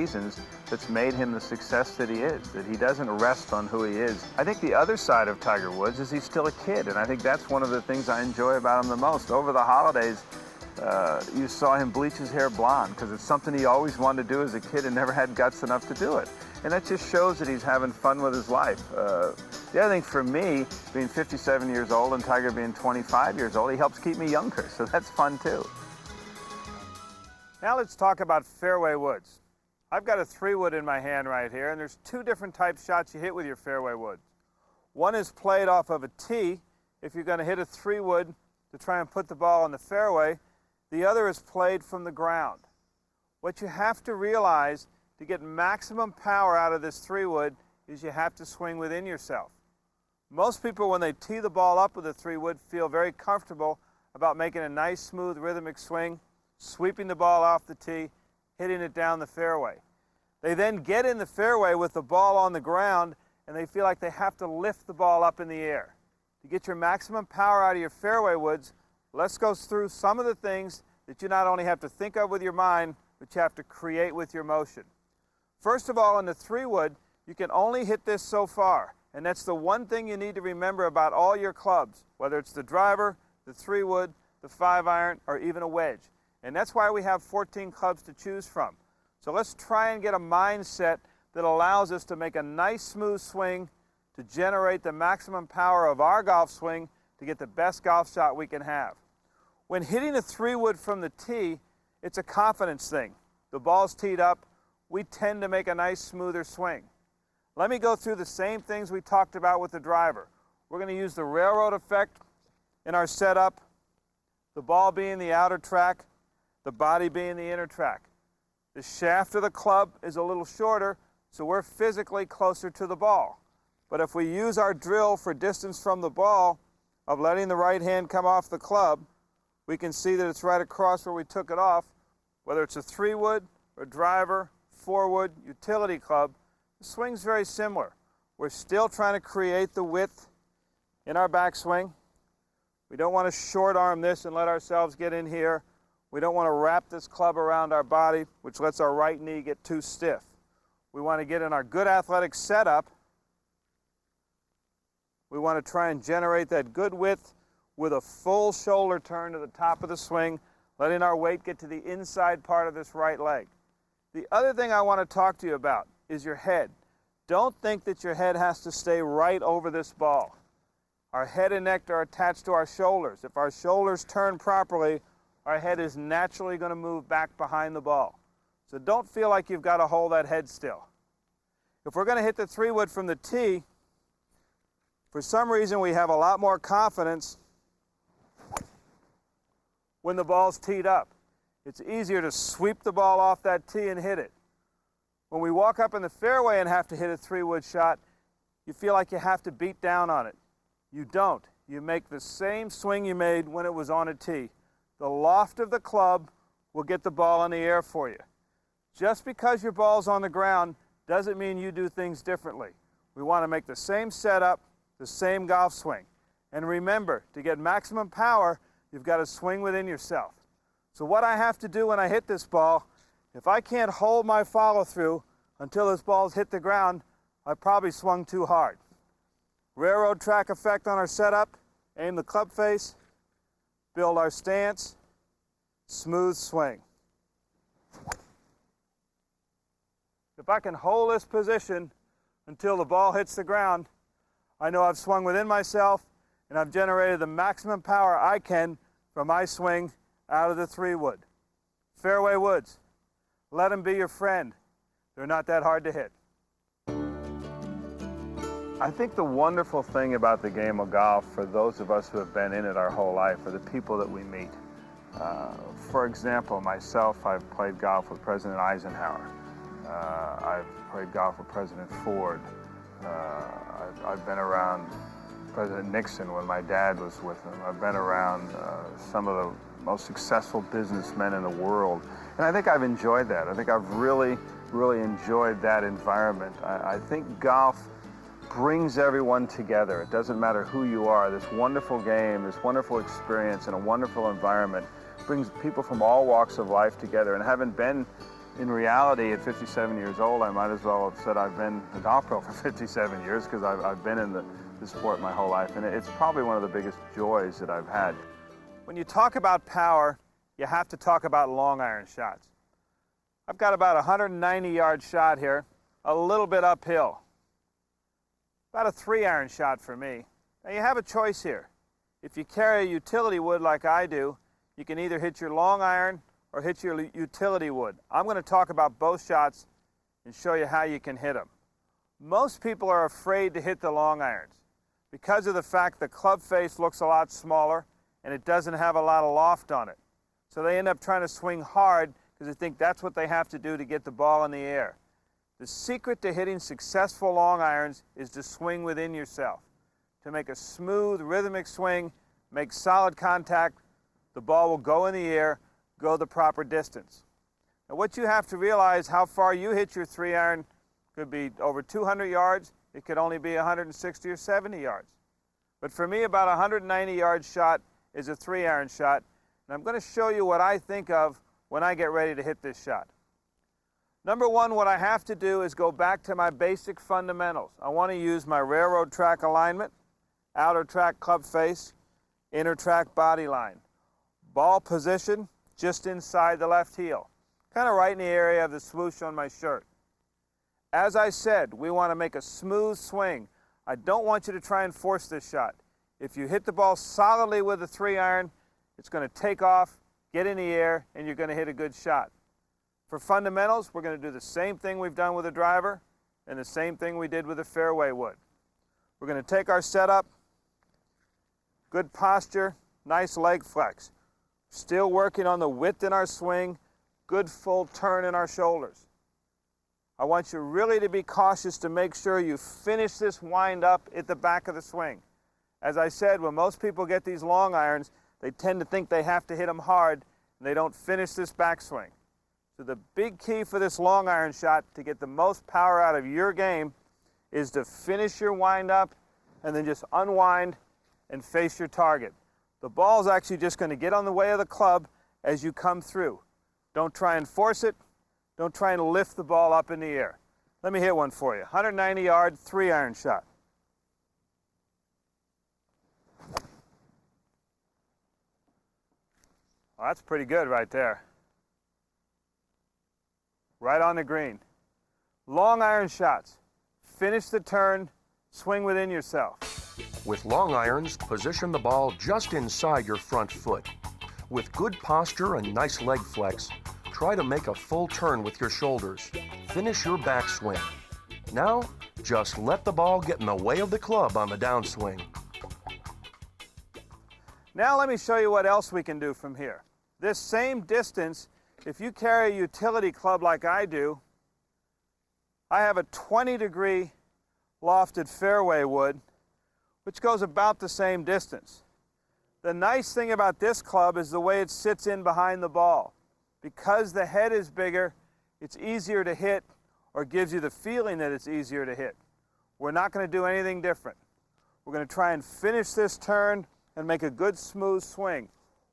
seasons that's made him the success that he is, that he doesn't rest on who he is. I think the other side of Tiger Woods is he's still a kid, and I think that's one of the things I enjoy about him the most. Over the holidays, you saw him bleach his hair blonde because it's something he always wanted to do as a kid and never had guts enough to do it. And that just shows that he's having fun with his life. The other thing for me, being 57 years old and Tiger being 25 years old, he helps keep me younger, so that's fun too. Now let's talk about fairway woods. I've got a 3-wood in my hand right here, and there's 2 different type shots you hit with your fairway wood. One is played off of a tee, if you're going to hit a 3-wood to try and put the ball on the fairway. The other is played from the ground. What you have to realize to get maximum power out of this 3-wood is you have to swing within yourself. Most people, when they tee the ball up with a 3-wood, feel very comfortable about making a nice, smooth, rhythmic swing, sweeping the ball off the tee, hitting it down the fairway. They then get in the fairway with the ball on the ground, and they feel like they have to lift the ball up in the air. To get your maximum power out of your fairway woods, let's go through some of the things that you not only have to think of with your mind, but you have to create with your motion. First of all, in the 3-wood, you can only hit this so far, and that's the one thing you need to remember about all your clubs, whether it's the driver, the 3-wood, the 5-iron, or even a wedge. And that's why we have 14 clubs to choose from. So let's try and get a mindset that allows us to make a nice smooth swing to generate the maximum power of our golf swing to get the best golf shot we can have. When hitting a 3-wood from the tee, it's a confidence thing. The ball's teed up, we tend to make a nice smoother swing. Let me go through the same things we talked about with the driver. We're going to use the railroad effect in our setup, the ball being the outer track, the body being the inner track. The shaft of the club is a little shorter, so we're physically closer to the ball. But if we use our drill for distance from the ball of letting the right hand come off the club, we can see that it's right across where we took it off. Whether it's a 3-wood, or driver, 4-wood, utility club, the swing's very similar. We're still trying to create the width in our backswing. We don't want to short arm this and let ourselves get in here. We don't want to wrap this club around our body, which lets our right knee get too stiff. We want to get in our good athletic setup. We want to try and generate that good width with a full shoulder turn to the top of the swing, letting our weight get to the inside part of this right leg. The other thing I want to talk to you about is your head. Don't think that your head has to stay right over this ball. Our head and neck are attached to our shoulders. If our shoulders turn properly, our head is naturally going to move back behind the ball. So don't feel like you've got to hold that head still. If we're going to hit the 3-wood from the tee, for some reason we have a lot more confidence when the ball's teed up. It's easier to sweep the ball off that tee and hit it. When we walk up in the fairway and have to hit a 3-wood shot, you feel like you have to beat down on it. You don't. You make the same swing you made when it was on a tee. The loft of the club will get the ball in the air for you. Just because your ball's on the ground doesn't mean you do things differently. We want to make the same setup, the same golf swing. And remember, to get maximum power, you've got to swing within yourself. So what I have to do when I hit this ball, if I can't hold my follow-through until this ball's hit the ground, I probably swung too hard. Railroad track effect on our setup, aim the club face, build our stance, smooth swing. If I can hold this position until the ball hits the ground, I know I've swung within myself and I've generated the maximum power I can from my swing out of the 3-wood. Fairway woods, let them be your friend. They're not that hard to hit. I think the wonderful thing about the game of golf for those of us who have been in it our whole life are the people that we meet. For example, myself, I've played golf with President Eisenhower. I've played golf with President Ford. I've been around President Nixon when my dad was with him. I've been around some of the most successful businessmen in the world. And I think I've enjoyed that. I think I've really, really enjoyed that environment. I think golf brings everyone together. It doesn't matter who you are. This wonderful game, this wonderful experience, and a wonderful environment brings people from all walks of life together. And having been In reality, at 57 years old, I might as well have said I've been a golf pro for 57 years because I've been in the sport my whole life, and it's probably one of the biggest joys that I've had. When you talk about power, you have to talk about long iron shots. I've got about a 190-yard shot here, a little bit uphill. About a 3-iron shot for me. Now you have a choice here. If you carry a utility wood like I do, you can either hit your long iron or hit your utility wood. I'm going to talk about both shots and show you how you can hit them. Most people are afraid to hit the long irons because of the fact the club face looks a lot smaller and it doesn't have a lot of loft on it. So they end up trying to swing hard because they think that's what they have to do to get the ball in the air. The secret to hitting successful long irons is to swing within yourself, to make a smooth, rhythmic swing, make solid contact. The ball will go in the air, go the proper distance. Now what you have to realize, how far you hit your 3-iron could be over 200 yards, it could only be 160 or 70 yards. But for me, about a 190-yard shot is a 3-iron shot, and I'm going to show you what I think of when I get ready to hit this shot. Number one, what I have to do is go back to my basic fundamentals. I want to use my railroad track alignment, outer track club face, inner track body line. Ball position just inside the left heel, kind of right in the area of the swoosh on my shirt. As I said, we want to make a smooth swing. I don't want you to try and force this shot. If you hit the ball solidly with a 3-iron, it's going to take off, get in the air, and you're going to hit a good shot. For fundamentals, we're going to do the same thing we've done with a driver and the same thing we did with a fairway wood. We're going to take our setup, good posture, nice leg flex. Still working on the width in our swing, good full turn in our shoulders. I want you really to be cautious to make sure you finish this wind up at the back of the swing. As I said, when most people get these long irons, they tend to think they have to hit them hard and they don't finish this backswing. So the big key for this long iron shot to get the most power out of your game is to finish your wind up and then just unwind and face your target. The ball's actually just going to get on the way of the club as you come through. Don't try and force it. Don't try and lift the ball up in the air. Let me hit one for you. 190-yard, 3-iron shot. Well, that's pretty good right there. Right on the green. Long iron shots. Finish the turn, swing within yourself. With long irons, position the ball just inside your front foot. With good posture and nice leg flex, try to make a full turn with your shoulders. Finish your backswing. Now, just let the ball get in the way of the club on the downswing. Now let me show you what else we can do from here. This same distance, if you carry a utility club like I do, I have a 20-degree lofted fairway wood, which goes about the same distance. The nice thing about this club is the way it sits in behind the ball. Because the head is bigger, it's easier to hit, or gives you the feeling that it's easier to hit. We're not going to do anything different. We're going to try and finish this turn and make a good smooth swing.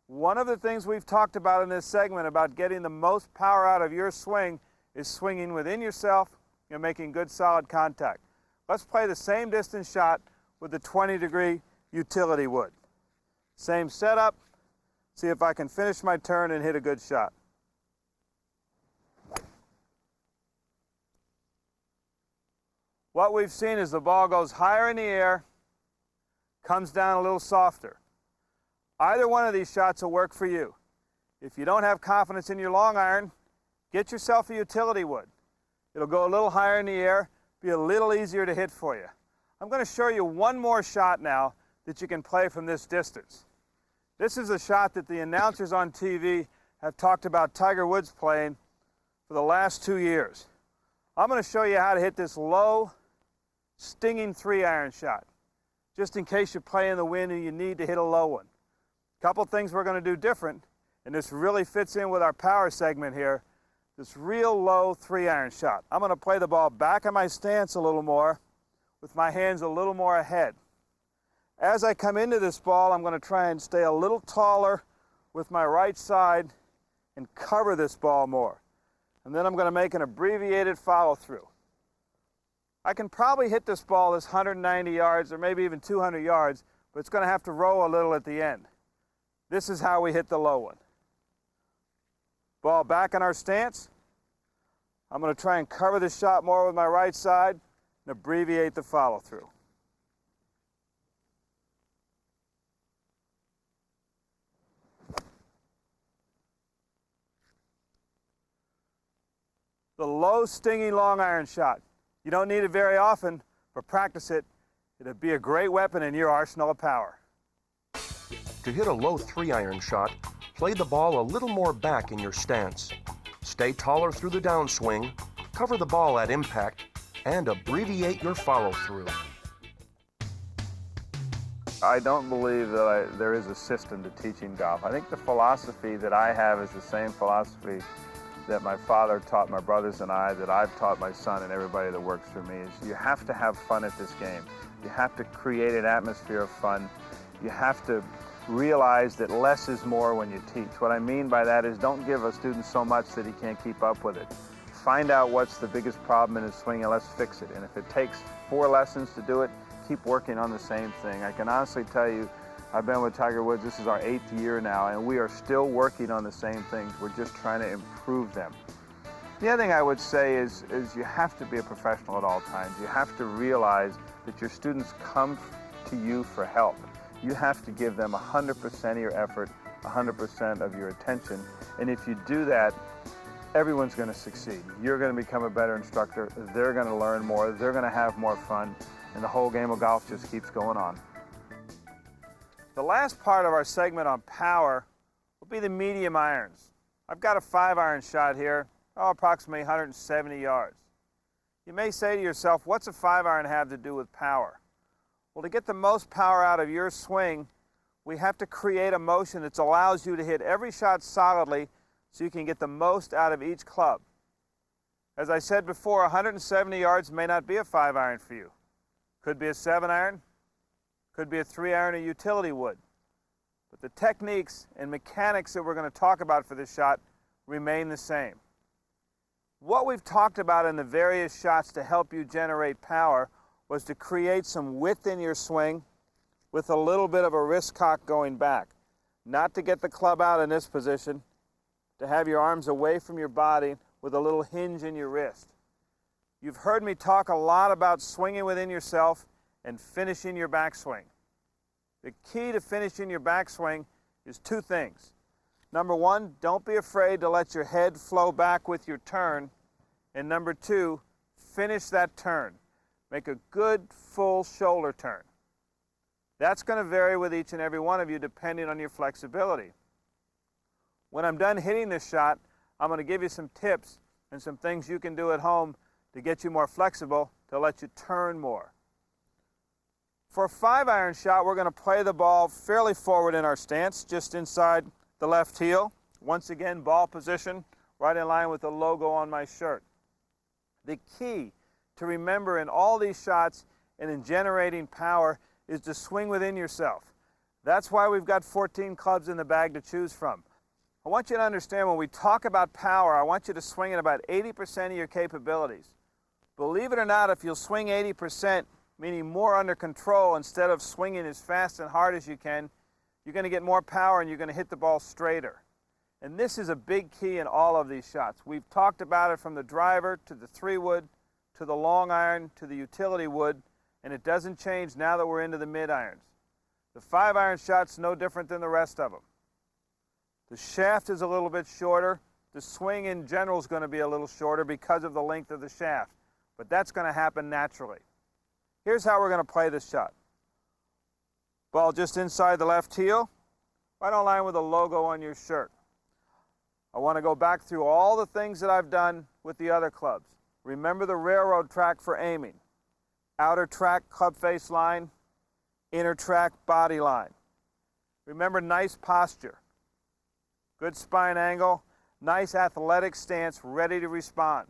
One of the things we've talked about in this segment about getting the most power out of your swing is swinging within yourself and making good solid contact. Let's play the same distance shot with the 20-degree utility wood. Same setup. See if I can finish my turn and hit a good shot. What we've seen is the ball goes higher in the air, comes down a little softer. Either one of these shots will work for you. If you don't have confidence in your long iron, get yourself a utility wood. It'll go a little higher in the air, be a little easier to hit for you. I'm going to show you one more shot now that you can play from this distance. This is a shot that the announcers on TV have talked about Tiger Woods playing for the last 2 years. I'm going to show you how to hit this low, stinging 3-iron shot, just in case you play in the wind and you need to hit a low one. A couple things we're going to do different, and this really fits in with our power segment here, this real low 3-iron shot. I'm going to play the ball back in my stance a little more, with my hands a little more ahead. As I come into this ball, I'm going to try and stay a little taller with my right side and cover this ball more. And then I'm going to make an abbreviated follow through. I can probably hit this ball this 190 yards or maybe even 200 yards, but it's going to have to roll a little at the end. This is how we hit the low one. Ball back in our stance. I'm going to try and cover the shot more with my right side and abbreviate the follow through. The low, stinging long iron shot. You don't need it very often, but practice it. It'll be a great weapon in your arsenal of power. To hit a low 3-iron shot, play the ball a little more back in your stance. Stay taller through the downswing, cover the ball at impact, and abbreviate your follow-through. I don't believe that there is a system to teaching golf. I think the philosophy that I have is the same philosophy that my father taught my brothers and I, that I've taught my son and everybody that works for me, is you have to have fun at this game. You have to create an atmosphere of fun. You have to realize that less is more when you teach. What I mean by that is don't give a student so much that he can't keep up with it. Find out what's the biggest problem in his swing and let's fix it. And if it takes 4 lessons to do it, keep working on the same thing. I can honestly tell you, I've been with Tiger Woods, this is our 8th year now, and we are still working on the same things. We're just trying to improve them. The other thing I would say is you have to be a professional at all times. You have to realize that your students come to you for help. You have to give them 100% of your effort, 100% of your attention, and if you do that, everyone's going to succeed. You're going to become a better instructor, they're going to learn more, they're going to have more fun, and the whole game of golf just keeps going on. The last part of our segment on power will be the medium irons. I've got a 5-iron shot here, approximately 170 yards. You may say to yourself, what's a 5-iron have to do with power? Well, to get the most power out of your swing, we have to create a motion that allows you to hit every shot solidly so you can get the most out of each club. As I said before, 170 yards may not be a 5-iron for you. Could be a 7-iron, could be a 3-iron or utility wood. But the techniques and mechanics that we're going to talk about for this shot remain the same. What we've talked about in the various shots to help you generate power was to create some width in your swing with a little bit of a wrist cock going back. Not to get the club out in this position, to have your arms away from your body with a little hinge in your wrist. You've heard me talk a lot about swinging within yourself and finishing your backswing. The key to finishing your backswing is 2 things. Number 1, don't be afraid to let your head flow back with your turn. And number 2, finish that turn. Make a good full shoulder turn. That's going to vary with each and every one of you depending on your flexibility. When I'm done hitting this shot, I'm going to give you some tips and some things you can do at home to get you more flexible, to let you turn more. For a 5-iron shot, we're going to play the ball fairly forward in our stance, just inside the left heel. Once again, ball position, right in line with the logo on my shirt. The key to remember in all these shots and in generating power is to swing within yourself. That's why we've got 14 clubs in the bag to choose from. I want you to understand when we talk about power, I want you to swing at about 80% of your capabilities. Believe it or not, if you'll swing 80%, meaning more under control instead of swinging as fast and hard as you can, you're going to get more power and you're going to hit the ball straighter. And this is a big key in all of these shots. We've talked about it from the driver to the 3-wood to the long iron to the utility wood, and it doesn't change now that we're into the mid-irons. The 5-iron shot's no different than the rest of them. The shaft is a little bit shorter. The swing in general is going to be a little shorter because of the length of the shaft, but that's going to happen naturally. Here's how we're going to play this shot. Ball just inside the left heel, right on line with the logo on your shirt. I want to go back through all the things that I've done with the other clubs. Remember the railroad track for aiming. Outer track, club face line. Inner track, body line. Remember nice posture. Good spine angle. Nice athletic stance, ready to respond.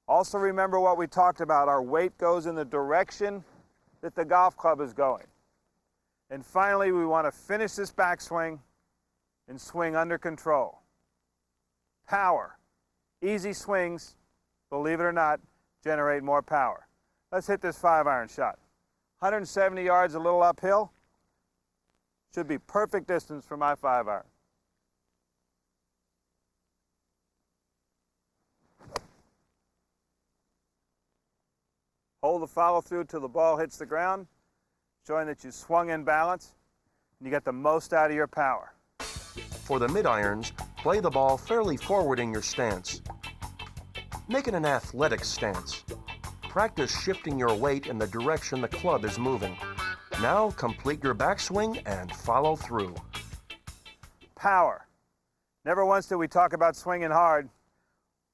Also remember what we talked about. Our weight goes in the direction that the golf club is going. And finally, we want to finish this backswing and swing under control. Power. Easy swings, believe it or not, generate more power. Let's hit this 5-iron shot. 170 yards, a little uphill. Should be perfect distance for my 5-iron. Hold the follow through till the ball hits the ground, showing that you swung in balance and you get the most out of your power. For the mid-irons, play the ball fairly forward in your stance. Make it an athletic stance. Practice shifting your weight in the direction the club is moving. Now complete your backswing and follow through. Power. Never once did we talk about swinging hard.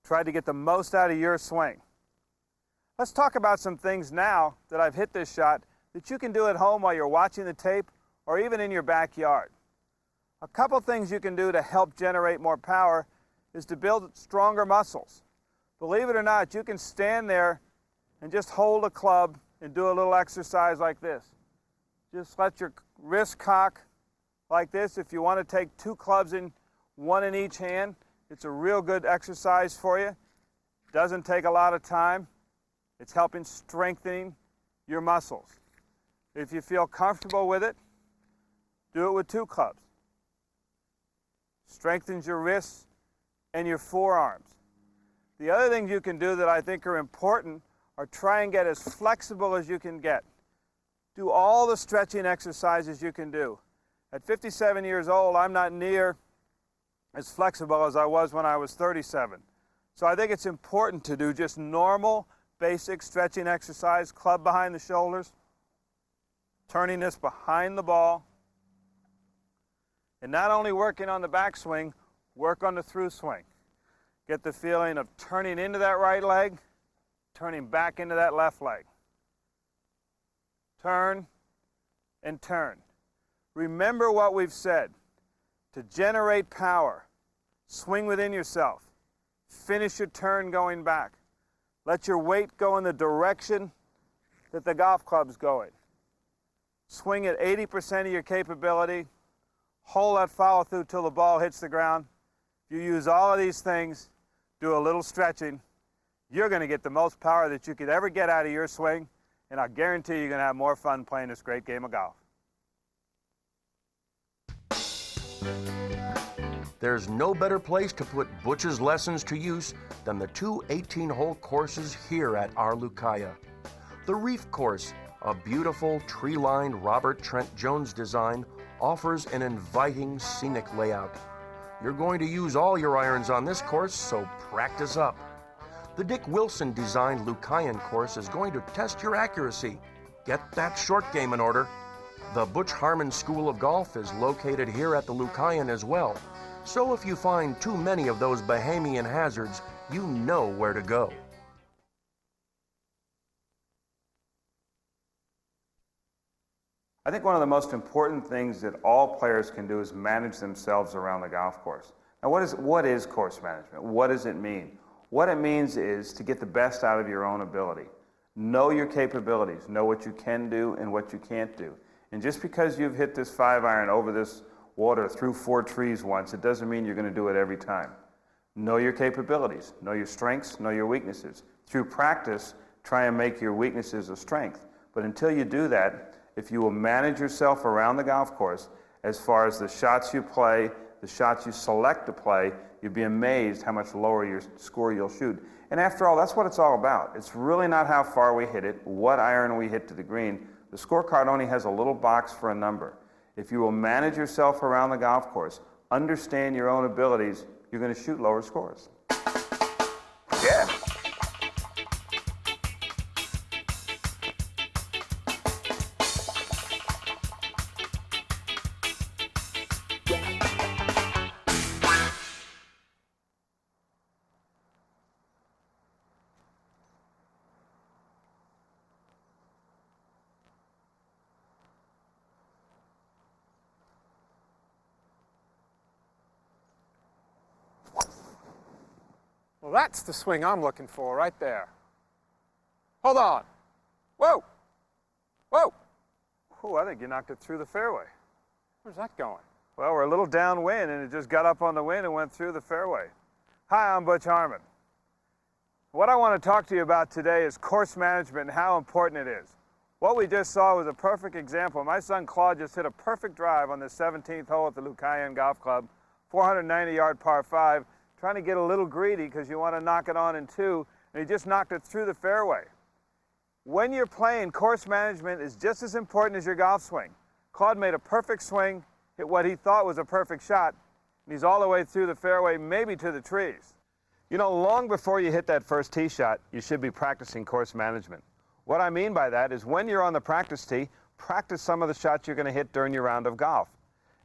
Try to get the most out of your swing. Let's talk about some things now that I've hit this shot that you can do at home while you're watching the tape or even in your backyard. A couple things you can do to help generate more power is to build stronger muscles. Believe it or not, you can stand there and just hold a club and do a little exercise like this. Just let your wrist cock like this. If you want to take 2 clubs in, 1 in each hand, it's a real good exercise for you. Doesn't take a lot of time. It's helping strengthening your muscles. If you feel comfortable with it, do it with 2 clubs. Strengthens your wrists and your forearms. The other things you can do that I think are important are try and get as flexible as you can get. Do all the stretching exercises you can do. At 57 years old, I'm not near as flexible as I was when I was 37. So I think it's important to do just normal, basic stretching exercise, club behind the shoulders, turning this behind the ball, and not only working on the backswing, work on the through swing. Get the feeling of turning into that right leg, turning back into that left leg. Turn and turn. Remember what we've said. To generate power, swing within yourself. Finish your turn going back. Let your weight go in the direction that the golf club's going. Swing at 80% of your capability. Hold that follow through till the ball hits the ground. If you use all of these things, do a little stretching, you're going to get the most power that you could ever get out of your swing, and I guarantee you're going to have more fun playing this great game of golf. There's no better place to put Butch's lessons to use than the 2 18-hole courses here at our Lucaya. The Reef course, a beautiful tree-lined Robert Trent Jones design, offers an inviting scenic layout. You're going to use all your irons on this course, so practice up. The Dick Wilson designed Lucayan course is going to test your accuracy. Get that short game in order. The Butch Harmon School of Golf is located here at the Lucayan as well. So if you find too many of those Bahamian hazards, you know where to go. I think one of the most important things that all players can do is manage themselves around the golf course. Now, what is course management? What does it mean? What it means is to get the best out of your own ability. Know your capabilities. Know what you can do and what you can't do. And just because you've hit this 5-iron over this water through 4 trees once, it doesn't mean you're going to do it every time. Know your capabilities. Know your strengths. Know your weaknesses. Through practice, try and make your weaknesses a strength. But until you do that, if you will manage yourself around the golf course, as far as the shots you play, the shots you select to play, you'd be amazed how much lower your score you'll shoot. And after all, that's what it's all about. It's really not how far we hit it, what iron we hit to the green. The scorecard only has a little box for a number. If you will manage yourself around the golf course, understand your own abilities, you're going to shoot lower scores. Yeah. Well, that's the swing I'm looking for right there. Hold on. Whoa. Whoa. Oh, I think you knocked it through the fairway. Where's that going? Well, we're a little downwind, and it just got up on the wind and went through the fairway. Hi, I'm Butch Harmon. What I want to talk to you about today is course management and how important it is. What we just saw was a perfect example. My son Claude just hit a perfect drive on the 17th hole at the Lucayan Golf Club, 490-yard par 5, trying to get a little greedy because you want to knock it on in 2, and he just knocked it through the fairway. When you're playing, course management is just as important as your golf swing. Claude made a perfect swing, hit what he thought was a perfect shot, and he's all the way through the fairway, maybe to the trees. You know, long before you hit that first tee shot, you should be practicing course management. What I mean by that is when you're on the practice tee, practice some of the shots you're going to hit during your round of golf.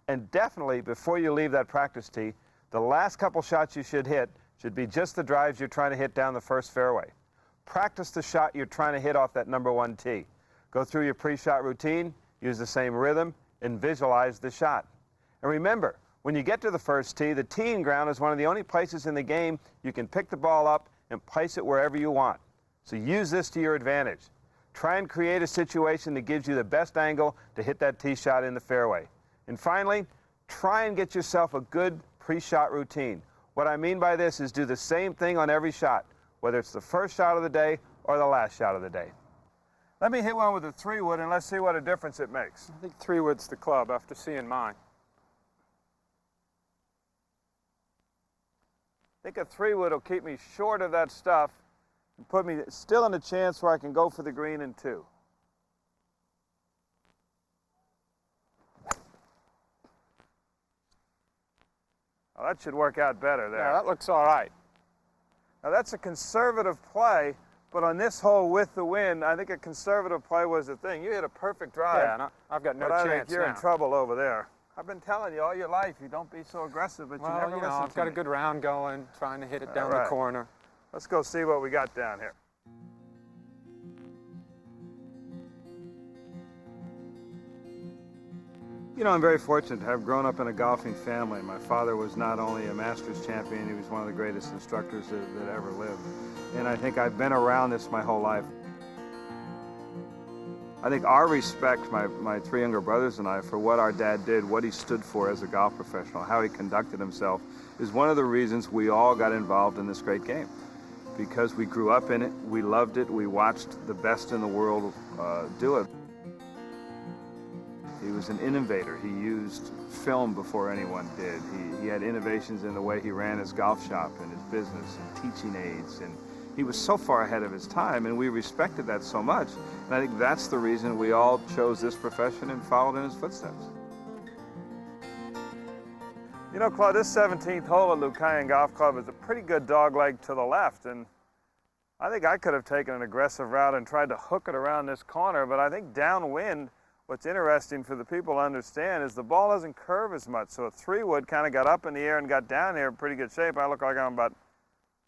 And definitely, before you leave that practice tee, the last couple shots you should hit should be just the drives you're trying to hit down the first fairway. Practice the shot you're trying to hit off that number 1 tee. Go through your pre-shot routine, use the same rhythm, and visualize the shot. And remember, when you get to the first tee, the teeing ground is one of the only places in the game you can pick the ball up and place it wherever you want. So use this to your advantage. Try and create a situation that gives you the best angle to hit that tee shot in the fairway. And finally, try and get yourself a good pre-shot routine. What I mean by this is do the same thing on every shot, whether it's the first shot of the day or the last shot of the day. Let me hit one with a 3-wood and let's see what a difference it makes. I think 3-wood's the club after seeing mine. I think a 3-wood will keep me short of that stuff and put me still in a chance where I can go for the green in 2. Well, that should work out better there. Yeah, that looks all right. Now that's a conservative play, but on this hole with the wind, I think a conservative play was the thing. You hit a perfect drive. Yeah, and I've got no but chance I think you're now. in trouble over there. I've been telling you all your life, you don't be so aggressive, but Well, you never listen I've to got me. a good round going, trying to hit it down All right. the corner. Let's go see what we got down here. You know, I'm very fortunate to have grown up in a golfing family. My father was not only a Masters champion, he was one of the greatest instructors that ever lived. And I think I've been around this my whole life. I think our respect, my 3 younger brothers and I, for what our dad did, what he stood for as a golf professional, how he conducted himself, is one of the reasons we all got involved in this great game. Because we grew up in it, we loved it, we watched the best in the world do it. He was an innovator. He used film before anyone did. He had innovations in the way he ran his golf shop and his business and teaching aids. And he was so far ahead of his time, and we respected that so much. And I think that's the reason we all chose this profession and followed in his footsteps. You know, Claude, this 17th hole at Lucayan Golf Club is a pretty good dogleg to the left, and I think I could have taken an aggressive route and tried to hook it around this corner, but I think downwind, what's interesting for the people to understand is the ball doesn't curve as much, so a 3-wood kind of got up in the air and got down here in pretty good shape. I look like I'm about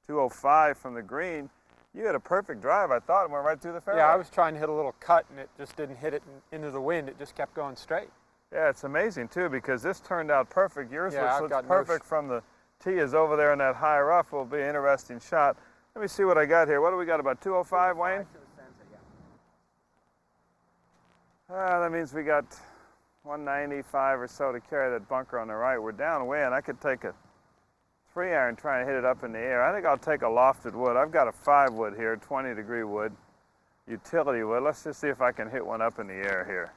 205 from the green. You had a perfect drive, I thought, and went right through the fairway. Yeah, I was trying to hit a little cut, and it just didn't hit it into the wind. It just kept going straight. Yeah, it's amazing, too, because this turned out perfect. Yours Yeah, looks perfect from the tee is over there in that high rough. Will be an interesting shot. Let me see what I got here. What do we got, about 205, Wayne? That means we got 195 or so to carry that bunker on the right. We're downwind. I could take a 3-iron trying to hit it up in the air. I think I'll take a lofted wood. I've got a 5-wood here, 20-degree wood, utility wood. Let's just see if I can hit one up in the air here.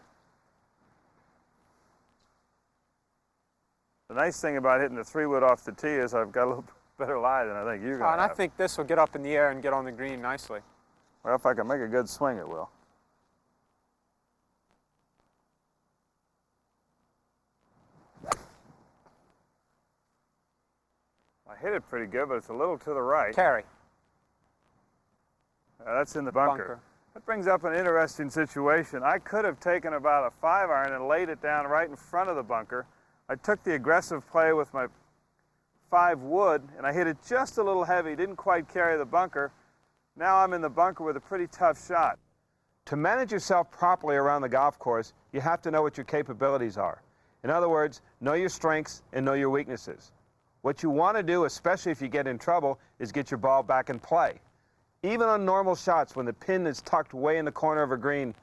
The nice thing about hitting the 3-wood off the tee is I've got a little better lie than I think you're going to And have. I think this will get up in the air and get on the green nicely. Well, if I can make a good swing, it will. I hit it pretty good, but it's a little to the right. Carry. That's in the bunker. That brings up an interesting situation. I could have taken about a 5-iron and laid it down right in front of the bunker. I took the aggressive play with my 5-wood, and I hit it just a little heavy, didn't quite carry the bunker. Now I'm in the bunker with a pretty tough shot. To manage yourself properly around the golf course, you have to know what your capabilities are. In other words, know your strengths and know your weaknesses. What you want to do, especially if you get in trouble, is get your ball back in play. Even on normal shots, when the pin is tucked way in the corner of a green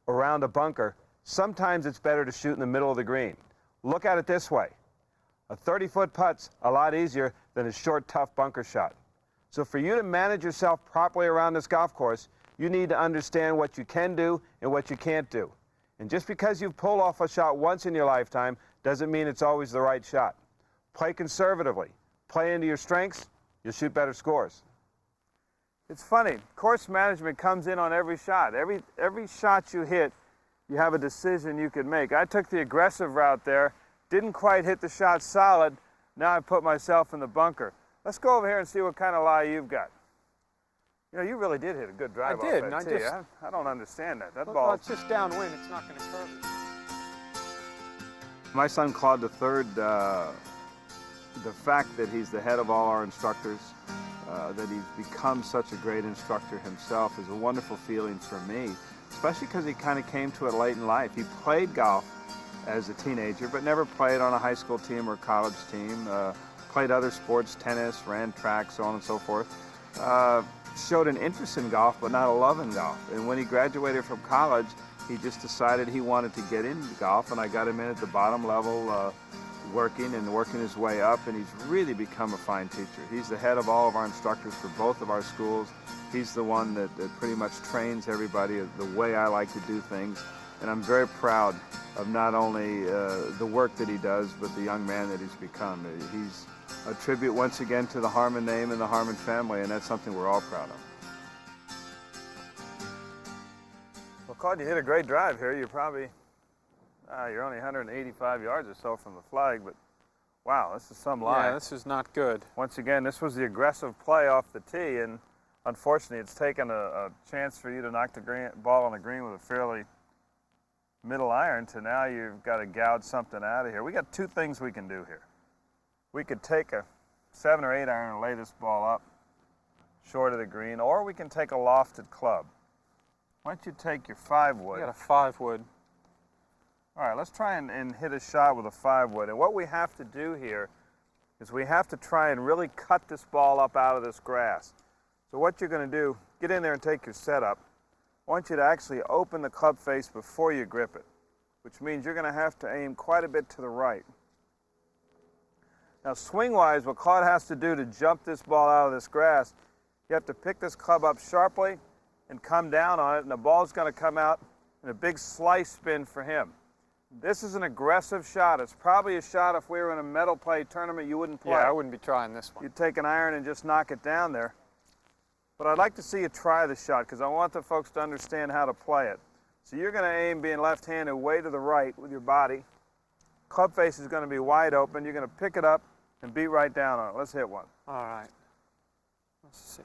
around a bunker, sometimes it's better to shoot in the middle of the green. Look at it this way. A 30-foot putt's a lot easier than a short, tough bunker shot. So for you to manage yourself properly around this golf course, you need to understand what you can do and what you can't do. And just because you've pulled off a shot once in your lifetime doesn't mean it's always the right shot. Play conservatively. Play into your strengths, you'll shoot better scores. It's funny, course management comes in on every shot. Every shot you hit, you have a decision you could make. I took the aggressive route there, didn't quite hit the shot solid, now I put myself in the bunker. Let's go over here and see what kind of lie you've got. You know, you really did hit a good drive I did, off and that tee. I don't understand that. That Well, ball. it's just downwind. It's not going to curve it. My son Claude III, the fact that he's the head of all our instructors, that he's become such a great instructor himself is a wonderful feeling for me, especially because he kind of came to it late in life. He played golf as a teenager, but never played on a high school team or college team. Played other sports, tennis, ran track, so on and so forth. Showed an interest in golf, but not a love in golf. And when he graduated from college, he just decided he wanted to get into golf, and I got him in at the bottom level, working his way up, and he's really become a fine teacher. He's the head of all of our instructors for both of our schools. He's the one that pretty much trains everybody the way I like to do things, and I'm very proud of not only the work that he does, but the young man that he's become. He's a tribute once again to the Harmon name and the Harmon family, and that's something we're all proud of. Well, Claude, you hit a great drive here. You're probably, you're only 185 yards or so from the flag, but wow, this is some lie. Yeah, this is not good. Once again, this was the aggressive play off the tee, and unfortunately, it's taken a chance for you to knock the ball on the green with a fairly middle iron to now you've got to gouge something out of here. We got two things we can do here. We could take a 7 or 8 iron and lay this ball up short of the green, or we can take a lofted club. Why don't you take your 5-wood? You got a 5-wood. All right, let's try and hit a shot with a 5-wood. And what we have to do here is we have to try and really cut this ball up out of this grass. So what you're going to do, get in there and take your setup. I want you to actually open the club face before you grip it, which means you're going to have to aim quite a bit to the right. Now, swing-wise, what Claude has to do to jump this ball out of this grass, you have to pick this club up sharply and come down on it, and the ball's going to come out in a big slice spin for him. This is an aggressive shot. It's probably a shot if we were in a medal play tournament you wouldn't play. Yeah, I wouldn't be trying this one. You'd take an iron and just knock it down there. But I'd like to see you try the shot because I want the folks to understand how to play it. So you're going to aim being left-handed way to the right with your body. Club face is going to be wide open. You're going to pick it up and beat right down on it. Let's hit one. All right. Let's see.